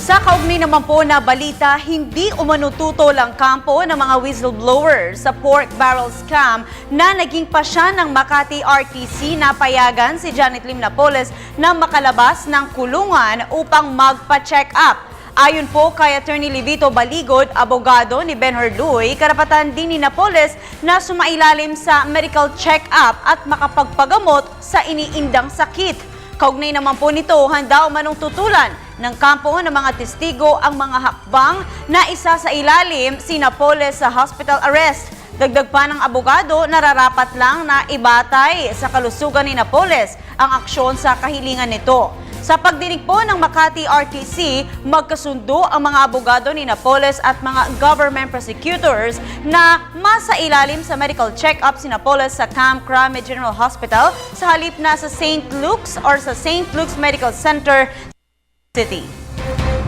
Sa kaugnay naman po na balita, hindi umanututol ang kampo ng mga whistleblowers sa pork barrel scam na naging pasya ng Makati RTC na payagan si Janet Lim Napoles na makalabas ng kulungan upang magpa-check up. Ayon po kay Attorney Livito Baligod, abogado ni Ben Herluy, karapatan din ni Napoles na sumailalim sa medical check-up at makapagpagamot sa iniindang sakit. Kaugnay naman po nito, handa umanong tutulan ng kampo ng mga testigo ang mga hakbang na isa sa ilalim si Napoles sa hospital arrest. Dagdag pa ng abogado, nararapat lang na ibatay sa kalusugan ni Napoles ang aksyon sa kahilingan nito. Sa pagdinig po ng Makati RTC, magkasundo ang mga abogado ni Napoles at mga government prosecutors na masailalim sa medical check-up si Napoles sa Camp Crame General Hospital sa halip na sa St. Luke's or sa St. Luke's Medical Center City.